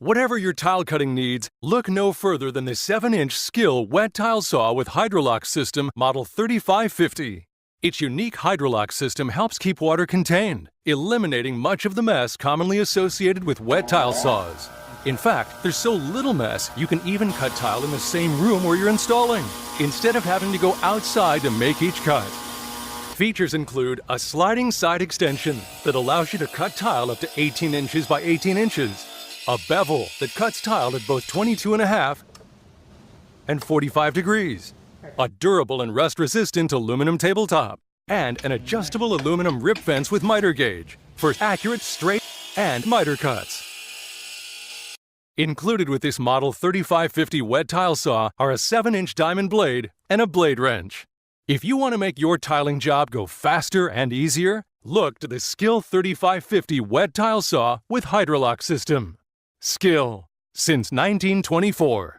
Whatever your tile cutting needs, look no further than the 7-inch SKIL wet tile saw with Hydrolock system model 3550. Its unique Hydrolock system helps keep water contained, eliminating much of the mess commonly associated with wet tile saws. In fact, there's so little mess, you can even cut tile in the same room where you're installing, instead of having to go outside to make each cut. Features include a sliding side extension that allows you to cut tile up to 18 inches by 18 inches, a bevel that cuts tile at both 22.5 and 45 degrees, a durable and rust-resistant aluminum tabletop, and an adjustable aluminum rip fence with miter gauge for accurate straight and miter cuts. Included with this Model 3550 wet tile saw are a 7-inch diamond blade and a blade wrench. If you want to make your tiling job go faster and easier, look to the SKIL 3550 wet tile saw with Hydrolock system. SKIL, since 1924.